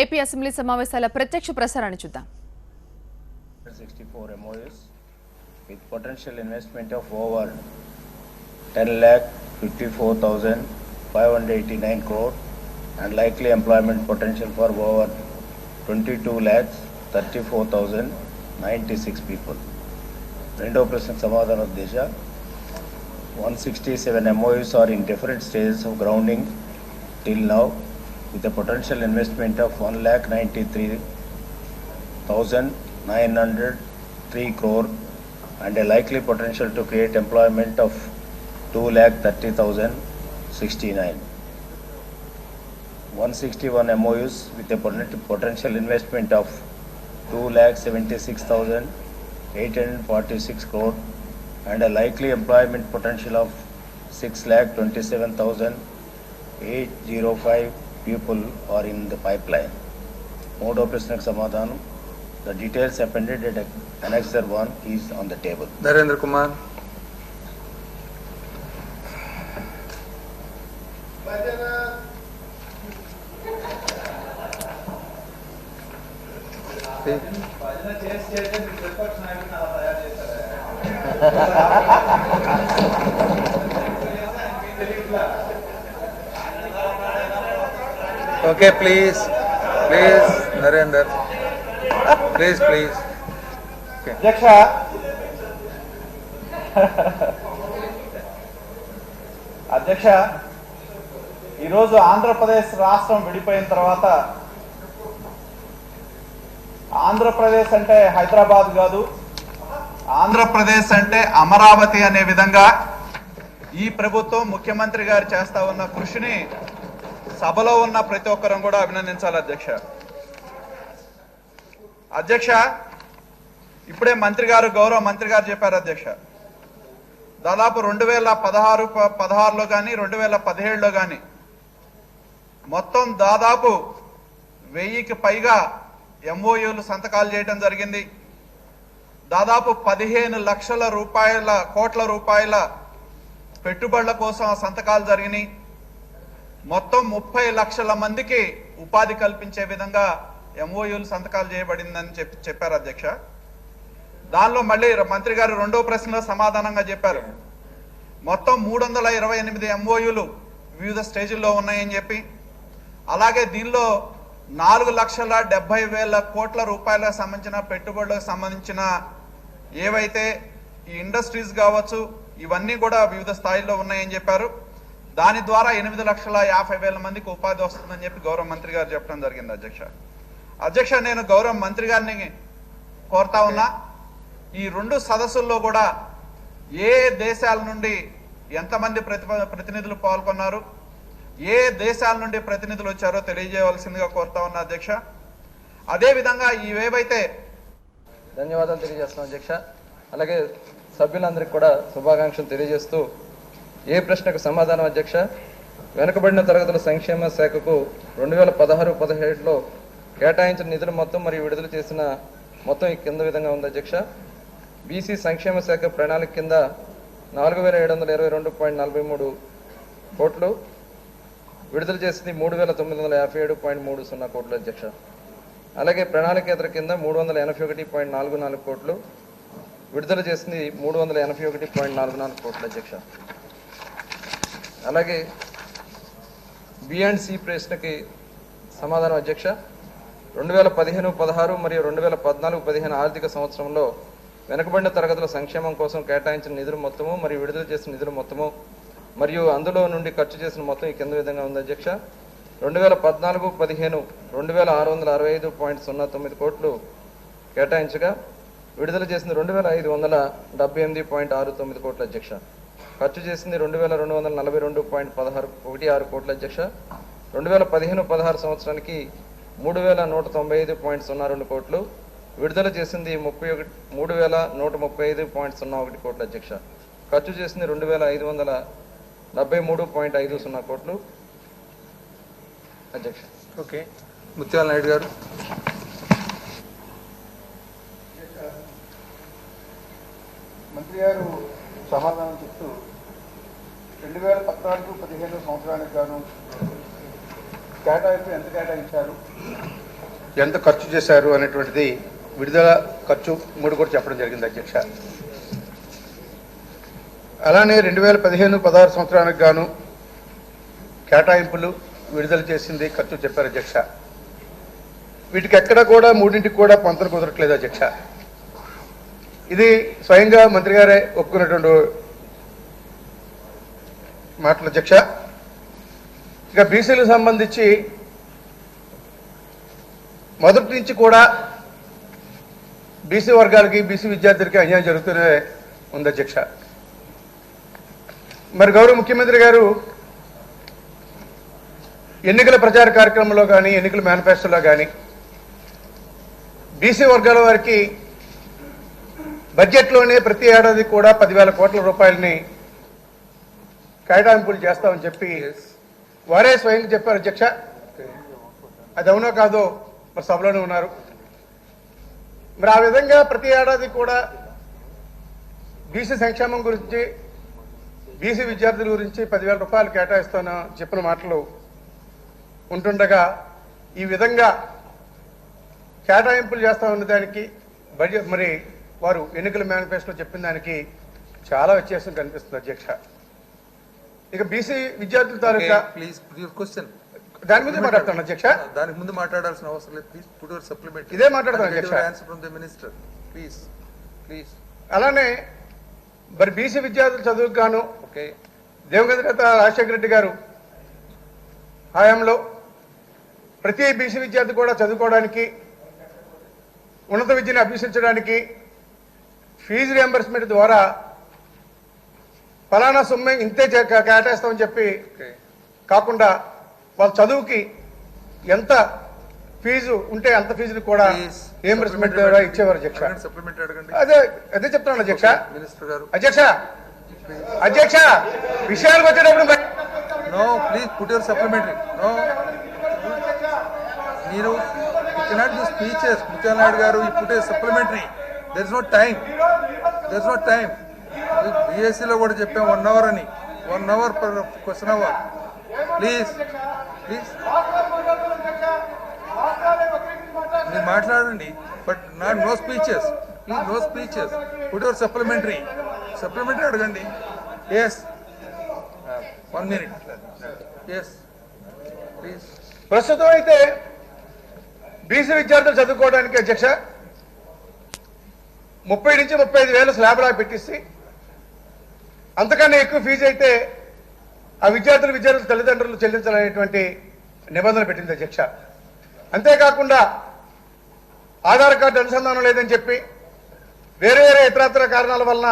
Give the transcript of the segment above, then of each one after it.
AP assembly సమావేశాల ప్రత్యక్ష ప్రసారాన్ని చూద్దాం. 64 MOUs with potential investment of over 10,54,589 crore and likely employment potential for over 22,34,096 people. రెండో ప్రశ్నకు సమాధానం ఉద్దేశ 167 MOUs are in different stages of grounding till now with a potential investment of 1,93,903 crore and a likely potential to create employment of 2,30,069. 161 MOUs with a potential investment of 2,76,846 crore and a likely employment potential of 6,27,805 people are in the pipeline. Mode of Prasnak Samadhanam. The details appended at Annexure 1 is on the table. Narendra Kumar. Okay, please, Narendra. Please. Okay. అధ్యక్ష ఈరోజు ఆంధ్రప్రదేశ్ రాష్ట్రం విడిపోయిన తర్వాత ఆంధ్రప్రదేశ్ అంటే హైదరాబాద్ కాదు, ఆంధ్రప్రదేశ్ అంటే అమరావతి అనే విధంగా ఈ ప్రభుత్వం ముఖ్యమంత్రి గారు చేస్తా ఉన్న కృషిని సభలో ఉన్న ప్రతి ఒక్కరం కూడా అభినందించాలి. అధ్యక్ష ఇప్పుడే గౌరవ మంత్రి గారు చెప్పారు అధ్యక్ష, దాదాపు 2016లో కానీ 2017లో కానీ మొత్తం దాదాపు 1000కి పైగా MOUలు సంతకాలు చేయడం జరిగింది. దాదాపు 15 లక్షల కోట్ల రూపాయల పెట్టుబడుల కోసం సంతకాలు జరిగినాయి. మొత్తం 30 లక్షల మందికి ఉపాధి కల్పించే విధంగా MOUలు సంతకాలు చేయబడిందని చెప్పారు అధ్యక్ష. దానిలో మళ్ళీ మంత్రి గారు రెండో ప్రశ్నలో సమాధానంగా చెప్పారు, మొత్తం 328 MOUలు వివిధ స్టేజ్ల్లో ఉన్నాయని చెప్పి, అలాగే దీనిలో 4,70,000 కోట్ల రూపాయలకు సంబంధించిన పెట్టుబడులకు సంబంధించిన ఏవైతే ఈ ఇండస్ట్రీస్ కావచ్చు ఇవన్నీ కూడా వివిధ స్థాయిల్లో ఉన్నాయని చెప్పారు. దాని ద్వారా 8,50,000 మందికి ఉపాధి వస్తుందని చెప్పి గౌరవ మంత్రి గారు చెప్పడం జరిగింది. అధ్యక్ష నేను గౌరవ మంత్రి గారిని కోరుతా ఉన్నా, ఈ రెండు సదస్సుల్లో కూడా ఏ దేశాల నుండి ఎంతమంది ప్రతినిధులు పాల్గొన్నారు, ఏ దేశాల నుండి ప్రతినిధులు వచ్చారో తెలియజేయవలసిందిగా కోరుతా ఉన్నా అధ్యక్ష. అదేవిధంగా ఇవేవైతే ధన్యవాదాలు తెలియజేస్తున్నాం అధ్యక్ష. అలాగే సభ్యులందరికీ కూడా శుభాకాంక్షలు తెలియజేస్తూ ఏ ప్రశ్నకు సమాధానం అధ్యక్ష, వెనుకబడిన తరగతుల సంక్షేమ శాఖకు 2016-17లో కేటాయించిన నిధుల మొత్తం మరియు విడుదల చేసిన మొత్తం ఈ కింద విధంగా ఉంది అధ్యక్ష. బీసీ సంక్షేమ శాఖ ప్రణాళిక కింద 4,722.43 కోట్లు, విడుదల చేసింది 3,957.30 కోట్లు అధ్యక్ష. అలాగే ప్రణాళికేతర కింద 381.44 కోట్లు, విడుదల చేసింది 381.44 కోట్లు అధ్యక్ష. అలాగే B&C ప్రశ్నకి సమాధానం అధ్యక్ష, 2015-16 మరియు 2014-15 ఆర్థిక సంవత్సరంలో వెనుకబడిన తరగతుల సంక్షేమం కోసం కేటాయించిన నిధుల మొత్తము మరియు విడుదల చేసిన నిధుల మొత్తము మరియు అందులో నుండి ఖర్చు చేసిన మొత్తం ఈ కింద విధంగా ఉంది అధ్యక్ష. 2014-15 2,665.09 కోట్లు కేటాయించగా విడుదల చేసింది 2,578.69 కోట్ల అధ్యక్ష. ఖర్చు చేసింది 2,242.16 కోట్ల అధ్యక్ష. 2015-16 సంవత్సరానికి 3,195.02 కోట్లు, విడుదల చేసింది 3,135.01 కోట్ల అధ్యక్ష. ఖర్చు చేసింది 2,573.50 కోట్లు అధ్యక్ష. ఓకే, ముత్యాల నాయుడు గారు. మంత్రి గారు సమాధానం చెప్తూ 2014-15 సంవత్సరానికి గాను కేటాయింపు ఎంత కేటాయించారు, ఎంత ఖర్చు చేశారు అనేటువంటిది విడుదల ఖర్చు 3 కూడా చెప్పడం జరిగింది అధ్యక్ష. అలానే 2015-16 సంవత్సరానికి గాను కేటాయింపులు విడుదల చేసింది ఖర్చు చెప్పారు అధ్యక్ష. వీటికి ఎక్కడ కూడా 3ంటికి కూడా పొంతన కుదరట్లేదు అధ్యక్ష. ఇది స్వయంగా మంత్రి గారే ఒప్పుకున్నటువంటి మాటలు అధ్యక్ష. ఇక బీసీలకు సంబంధించి మొదటి నుంచి కూడా బీసీ వర్గాలకి బీసీ విద్యార్థులకి అన్యాయం జరుగుతూనే ఉంది అధ్యక్ష. మరి గౌరవ ముఖ్యమంత్రి గారు ఎన్నికల ప్రచార కార్యక్రమంలో కానీ ఎన్నికల మేనిఫెస్టోలో కానీ బీసీ వర్గాల వారికి బడ్జెట్లోనే ప్రతి ఏడాది కూడా 10,000 కోట్ల రూపాయలని కేటాయింపులు చేస్తామని చెప్పి వారే స్వయంగా చెప్పారు అధ్యక్ష. అది అవునో కాదో మరి సభలోనే ఉన్నారు. మరి ఆ విధంగా ప్రతి ఏడాది కూడా బీసీ సంక్షేమం గురించి బీసీ విద్యార్థుల గురించి 10,000 రూపాయలు కేటాయిస్తానని చెప్పిన మాటలు ఉంటుండగా ఈ విధంగా కేటాయింపులు చేస్తామన్న దానికి బడ్జెట్ మరి వారు ఎన్నికల మేనిఫెస్టో చెప్పిన దానికి చాలా వ్యత్యాసం కనిపిస్తుంది అధ్యక్ష. ఇక బీసీ విద్యార్థుల తాలూకా ప్లీజ్ క్వశ్చన్ దాని మీద మాట్లాడతాను అధ్యక్ష. దానికి ముందు మాట్లాడాల్సిన అవసరం లేదు. Please put your supplement. ఇదే మాట్లాడతాను అధ్యక్ష. Answer from the minister please. అలానే మరి బీసీ విద్యార్థుల చదువుకు గాను ఓకే దివంగత నేత రాజశేఖర రెడ్డి గారు హయాంలో ప్రతి బీసీ విద్యార్థి కూడా చదువుకోవడానికి ఉన్నత విద్యను అభ్యసించడానికి ఫీజు రియంబర్స్మెంట్ ద్వారా ఫలానా సొమ్మె ఇంతే కేటాయిస్తామని చెప్పి కాకుండా వాళ్ళ చదువుకి ఎంత ఫీజు ఉంటే అంత ఫీజుని కూడా రియంబర్స్మెంట్ ద్వారా ఇచ్చేవారు అధ్యక్ష. అదే చెప్తున్నాను అధ్యక్ష. మినిస్టర్ గారు అధ్యక్ష విషయాలకు వచ్చేటప్పుడు no please put your supplementary. No మీరు cannot do speeches. Muthyala Naidu గారు ఈ put your supplementary. There is no time. బిఎస్సీలో కూడా చెప్పాం 1 hour అని. 1 hour per question hour. Please మీరు మాట్లాడండి but not no speeches. Please no speeches. Put your supplementary అడగండి. Yes 1 minute. Yes please. ప్రస్తుతం అయితే బీసీ విద్యార్థులు చదువుకోవడానికి అధ్యక్ష 30 నుంచి 35,000 స్లాబ్లా పెట్టిస్తే అంతకన్నా ఎక్కువ ఫీజు అయితే ఆ విద్యార్థుల తల్లిదండ్రులు చెల్లించాలనేటువంటి నిబంధన పెట్టింది అధ్యక్ష. అంతేకాకుండా ఆధార్ కార్డు అనుసంధానం లేదని చెప్పి వేరే ఇతరత్ర కారణాల వలన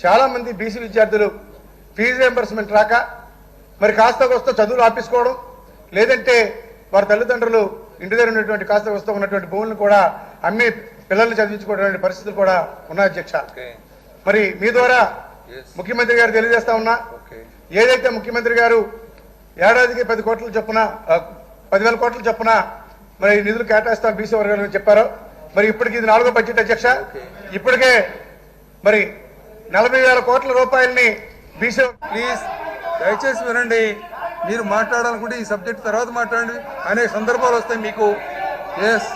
చాలామంది బీసీ విద్యార్థులు ఫీజు రియంబర్స్మెంట్ రాక మరి కాస్త కోస్త చదువులు ఆపేసుకోవడం, లేదంటే వారి తల్లిదండ్రులు ఇంటి దగ్గర ఉన్నటువంటి కాస్త కోస్త ఉన్నటువంటి భూములను కూడా అమ్మి పిల్లల్ని చదివించుకోవడానికి పరిస్థితులు కూడా ఉన్నాయి అధ్యక్ష. మరి మీ ద్వారా ముఖ్యమంత్రి గారు తెలియజేస్తా ఉన్నా, ఏదైతే ముఖ్యమంత్రి గారు ఏడాదికి 10 కోట్ల చొప్పున 10,000 కోట్ల చొప్పున మరి నిధులు కేటాయిస్తాం బీసీ వర్గాలను చెప్పారో, మరి ఇప్పటికి ఇది 4వ బడ్జెట్ అధ్యక్ష. ఇప్పటికే మరి 40,000 కోట్ల రూపాయలని బీసీ. ప్లీజ్ దయచేసి వినండి. మీరు మాట్లాడాలనుకుంటే ఈ సబ్జెక్ట్ తర్వాత మాట్లాడండి. అనేక సందర్భాలు వస్తాయి మీకు. Yes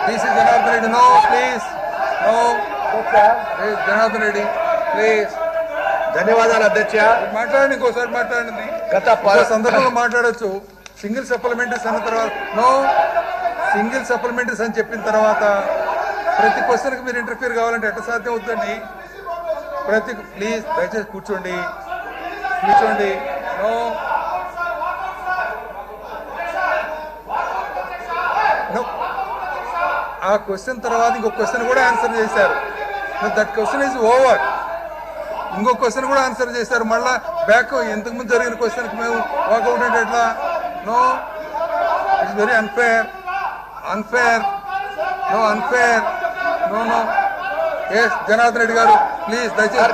BC Janardhan Reddy. No please no. Janardhan Reddy please. ధన్యవాదాలు అధ్యక్ష. మాట్లాడండి, ఇంకోసారి మాట్లాడండి. గత సందర్భంలో మాట్లాడచ్చు. సింగిల్ సప్లిమెంటరీస్ అన్న తర్వాత నో సింగిల్ సప్లిమెంటరీస్ అని చెప్పిన తర్వాత ప్రతి క్వశ్చన్కి మీరు ఇంటర్ఫియర్ కావాలంటే ఎట్లా సాధ్యం అవుతుందండి? ప్లీజ్ దయచేసి కూర్చోండి. నో ఆ క్వశ్చన్ తర్వాత ఇంకో క్వశ్చన్ కూడా ఆన్సర్ చేశారు. That question is over. ఇంకో క్వశ్చన్ కూడా ఆన్సర్ చేశారు. మళ్ళీ బ్యాక్ ఇంతకుముందు జరిగిన క్వశ్చన్కి మేము వాకౌట్ అంటే ఎట్లా? No it's very unfair. No. Yes Janardhan Reddy గారు ప్లీజ్ దయచేసి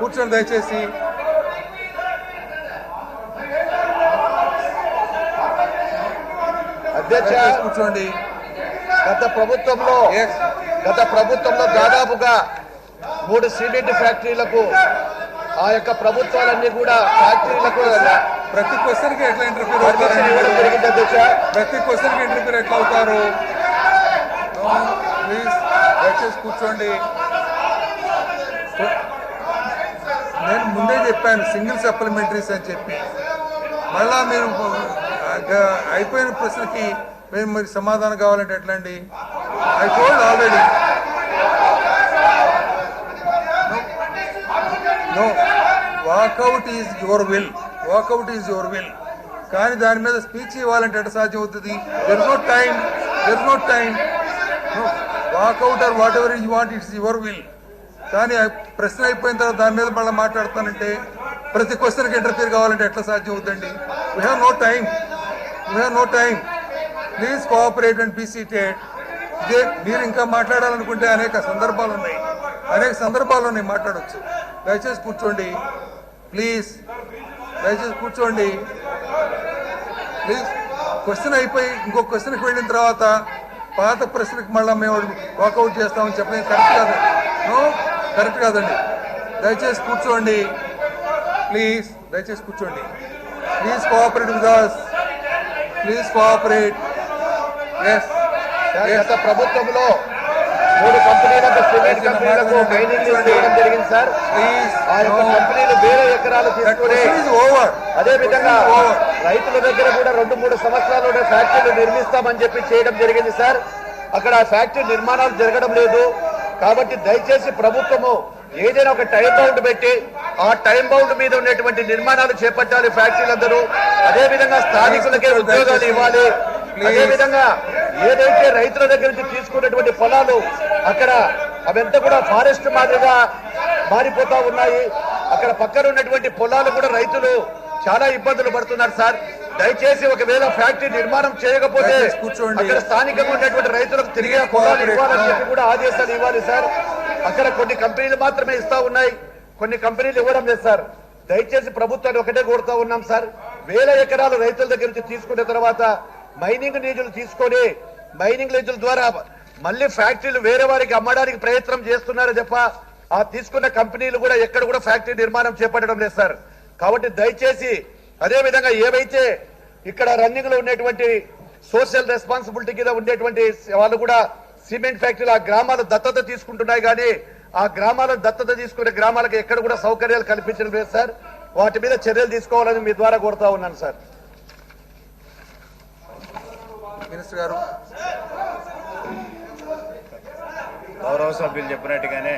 కూర్చోండి దయచేసి. అధ్యక్ష కూర్చోండి. గత ప్రభుత్వంలో దాదాపుగా 3 సిమెంట్ ఫ్యాక్టరీలకు ఆ యొక్క ప్రభుత్వాలన్నీ కూడా ఫ్యాక్టరీలకు ప్రతి క్వశ్చన్కి ఎట్లా ఇంటర్ఫీర్ పర్మిషన్ ఇవ్వడం జరిగింది అధ్యక్ష. ప్రతి క్వశ్చన్కి ఇంటర్ఫీర్ ఎట్లా అవుతారు? ప్లీజ్ దయచేసి కూర్చోండి. నేను ముందే చెప్పాను సింగిల్ సప్లిమెంటరీస్ అని చెప్పి, మళ్ళా మీరు అయిపోయిన ప్రశ్నకి మేము మరి సమాధానం కావాలంటే ఎట్లా అండి? I told already. No, walkout is your will, walkout is your will. కానీ దాని మీద స్పీచ్ ఇవ్వాలంటే ఎట్లా సాధ్యం అవుతుంది? There is no time, there is no time. Walkout or whatever you want, it's your will. కానీ ప్రశ్న అయిపోయిన తర్వాత దాని మీద మళ్ళీ మాట్లాడతానంటే ప్రతి క్వశ్చన్కి ఇంటర్ఫీర్ కావాలంటే ఎట్లా సాధ్యం అవుతుందండి? We have no time, we have no time. Please cooperate and be seated. ఇదే మీరు ఇంకా మాట్లాడాలనుకుంటే అనేక సందర్భాలు ఉన్నాయి, మాట్లాడవచ్చు. దయచేసి కూర్చోండి ప్లీజ్, దయచేసి కూర్చోండి ప్లీజ్. క్వశ్చన్ అయిపోయి ఇంకో క్వశ్చన్కి వెళ్ళిన తర్వాత పాత ప్రశ్నకి మళ్ళీ మేము వాకౌట్ చేస్తామని చెప్పడం కరెక్ట్ కాదు. నో, కరెక్ట్ కాదండి. దయచేసి కూర్చోండి ప్లీజ్, దయచేసి కూర్చోండి. Please cooperate with us, please cooperate. Yes, గత ప్రభుత్వంలో 3 కంపెనీలకు సిమెంట్ కంపెనీలకు మైనింగ్ ఇవ్వడం జరిగింది సార్. ప్లీజ్. ఆ యొక్క కంపెనీలు వేల ఎకరాలు తీసుకుని ఓవర్. అదే విధంగా రైతుల దగ్గర కూడా 2-3 సంవత్సరాలు ఫ్యాక్టరీలు నిర్మిస్తామని చెప్పి చేయడం జరిగింది సార్. అక్కడ ఫ్యాక్టరీ నిర్మాణాలు జరగడం లేదు. కాబట్టి దయచేసి ప్రభుత్వము ఏదైనా ఒక టైం బౌండ్ పెట్టి ఆ టైం బౌండ్ మీద ఉన్నటువంటి నిర్మాణాలు చేపట్టాలి ఫ్యాక్టరీలందరూ. అదే విధంగా స్థానికులకే ఉద్యోగాలు ఇవ్వాలి. అదే విధంగా ఏదైతే రైతుల దగ్గర నుంచి తీసుకున్నటువంటి పొలాలు అక్కడ అవంతా కూడా ఫారెస్ట్ మాదిరిగా మారిపోతా ఉన్నాయి. అక్కడ పక్కన ఉన్నటువంటి పొలాలు కూడా రైతులు చాలా ఇబ్బందులు పడుతున్నారు సార్. దయచేసి ఒకవేళ ఫ్యాక్టరీ నిర్మాణం చేయకపోతే అక్కడ స్థానికంగా ఉన్నటువంటి రైతులకు తిరిగి పొలాలు ఇవ్వాలని చెప్పి కూడా ఆదేశాలు ఇవ్వాలి సార్. అక్కడ కొన్ని కంపెనీలు మాత్రమే ఇస్తా ఉన్నాయి, కొన్ని కంపెనీలు ఇవ్వడం లేదు సార్. దయచేసి ప్రభుత్వాన్ని ఒకటే కోరుతా ఉన్నాం సార్. వేల ఎకరాలు రైతుల దగ్గర నుంచి తీసుకున్న తర్వాత మైనింగ్ లీజులు తీసుకొని మైనింగ్ లీజుల ద్వారా మళ్ళీ ఫ్యాక్టరీలు వేరే వారికి అమ్మడానికి ప్రయత్నం చేస్తున్నారు తప్ప ఆ తీసుకున్న కంపెనీలు కూడా ఎక్కడ కూడా ఫ్యాక్టరీ నిర్మాణం చేపట్టడం లేదు సార్. కాబట్టి దయచేసి అదే విధంగా ఏవైతే ఇక్కడ రన్నింగ్ లో ఉన్నటువంటి సోషల్ రెస్పాన్సిబిలిటీ కింద ఉండేటువంటి వాళ్ళు కూడా సిమెంట్ ఫ్యాక్టరీలు ఆ గ్రామాలు దత్తత తీసుకుంటున్నాయి, కానీ ఆ గ్రామాల దత్తత తీసుకునే గ్రామాలకు ఎక్కడ కూడా సౌకర్యాలు కల్పించడం లేదు సార్. వాటి మీద చర్యలు తీసుకోవాలని మీ ద్వారా కోరుతా ఉన్నాను సార్. మినిస్టర్ గారు, గౌరవ సభ్యులు చెప్పినట్టుగానే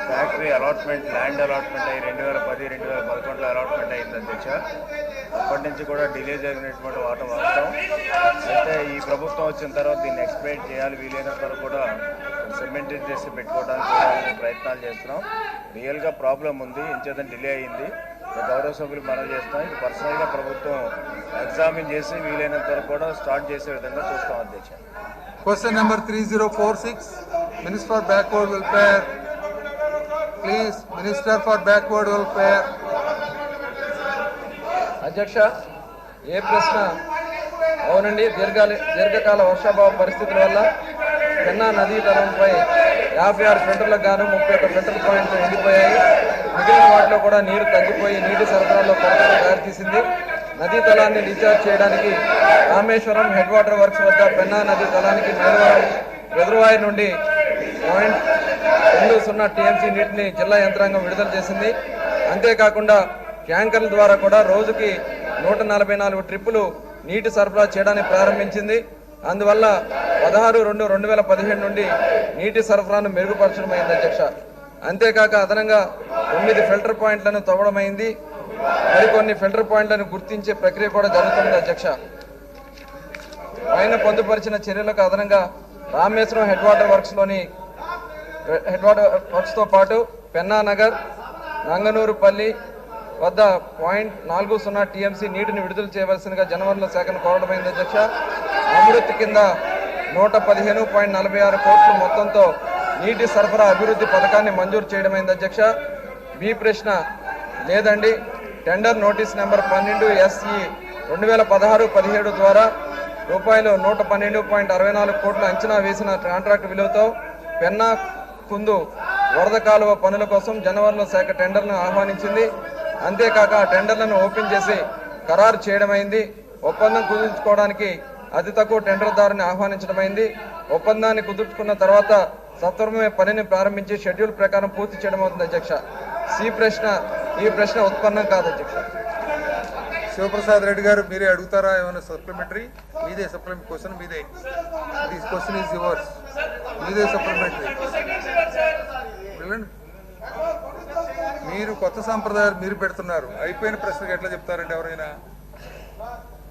ఫ్యాక్టరీ అలాట్మెంట్, ల్యాండ్ అలాట్మెంట్ అయ్యి 2010-2011లో అలాట్మెంట్ అయింది అధ్యక్ష. అప్పటి నుంచి కూడా డిలే జరిగినటువంటి వాస్తవం. అయితే ఈ ప్రభుత్వం వచ్చిన తర్వాత దీన్ని ఎక్స్ప్లెయిన్ చేయాలి, వీలైనంత వరకు కూడా సిమెంట్ చేసి పెట్టుకోవడానికి ప్రయత్నాలు చేస్తున్నాం. రియల్గా ప్రాబ్లం ఉంది, ఇంచేత డిలే అయింది. గౌరవ సభ్యులు మనం చేస్తాం. ఇది పర్సనల్గా ప్రభుత్వం ఎగ్జామిన్ చేసి వీలైనంత వరకు కూడా స్టార్ట్ చేసే విధంగా చూస్తాం అధ్యక్ష. Question number 3046, minister for backward welfare. Please, minister for backward welfare. అధ్యక్ష, ఏ ప్రశ్న? అవునండి, దీర్ఘకాల వర్షాభావ పరిస్థితుల వల్ల పెన్నా నదీ తలంపై 56 ఫిల్టర్లకు గాను 31 ఫిల్టర్ పాయింట్లు ఎండిపోయాయి. మిగిలిన వాటిలో కూడా నీరు తగ్గిపోయి నీటి సరఫరాలో కొరతకు దారితీసింది. నదీ తలాన్ని రీఛార్జ్ చేయడానికి రామేశ్వరం హెడ్ వాటర్ వర్క్స్ వద్ద పెన్నా నదీ తలానికి మేలవరం రిజర్వాయర్ నుండి 0.20 టీఎంసీ నీటిని జిల్లా యంత్రాంగం విడుదల చేసింది. అంతేకాకుండా ట్యాంకర్ల ద్వారా కూడా రోజుకి 144 ట్రిప్పులు నీటి సరఫరా చేయడానికి ప్రారంభించింది. అందువల్ల 16/2/2017 నుండి నీటి సరఫరాను మెరుగుపరచడమైంది అధ్యక్ష. అంతేకాక అదనంగా 9 ఫిల్టర్ పాయింట్లను తవ్వడమైంది. మరికొన్ని ఫిల్టర్ పాయింట్లను గుర్తించే ప్రక్రియ కూడా జరుగుతుంది అధ్యక్ష. పైన పొందుపరిచిన చర్యలకు అదనంగా రామేశ్వరం హెడ్ వాటర్ వర్క్స్ తో పాటు పెన్నా నగర్, నంగనూరుపల్లి వద్ద 0.40 టీఎంసీ నీటిని విడుదల చేయవలసిందిగా జనవరుల శాఖను కోరడమైంది అధ్యక్ష. అమృత్ కింద 115.46 కోట్ల మొత్తంతో నీటి సరఫరా అభివృద్ధి పథకాన్ని మంజూరు చేయడమైంది అధ్యక్ష. బి ప్రశ్న లేదండి. టెండర్ నోటీస్ నెంబర్ 12 SE 2016-17 ద్వారా రూపాయలు 112.64 కోట్ల అంచనా వేసిన కాంట్రాక్ట్ విలువతో పెన్నా కుందు వరద కాలువ పనుల కోసం జనవరిలో శాఖ టెండర్ను ఆహ్వానించింది. అంతేకాక టెండర్లను ఓపెన్ చేసి ఖరారు చేయడమైంది. ఒప్పందం కుదుర్చుకోవడానికి అతి తక్కువ టెండర్దారుని ఆహ్వానించడమైంది. ఒప్పందాన్ని కుదుర్చుకున్న తర్వాత సత్వరమే పనిని ప్రారంభించి షెడ్యూల్ ప్రకారం పూర్తి చేయడం అవుతుంది అధ్యక్ష. ఈ ప్రశ్న ఉత్పన్నం కాదు అధ్యక్ష. శివప్రసాద్ రెడ్డి గారు మీరే అడుగుతారా ఏమైనా సప్లిమెంటరీ? మీదే సప్లిమెంటరీ క్వశ్చన్, మీదే. This question is yours. మీదే సప్లిమెంటరీ. మీరు కొత్త సాంప్రదాయాలు మీరు పెడుతున్నారు. అయిపోయిన ప్రశ్నకు ఎట్లా చెప్తారండి ఎవరైనా?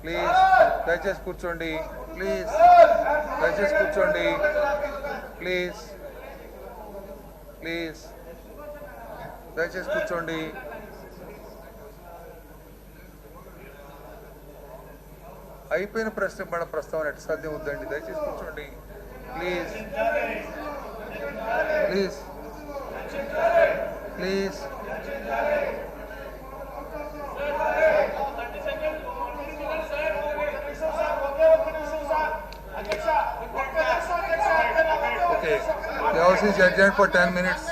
ప్లీజ్ దయచేసి కూర్చోండి. ప్లీజ్ దయచేసి కూర్చోండి. ప్లీజ్ ప్లీజ్ దయచేసి కూర్చోండి. అయిపోయిన ప్రశ్న మన ప్రస్తావన ఎట్లా సాధ్యం అవుతుందండి? దయచేసి కూర్చోండి. Please please please okay. The house is adjourned for 10 minutes.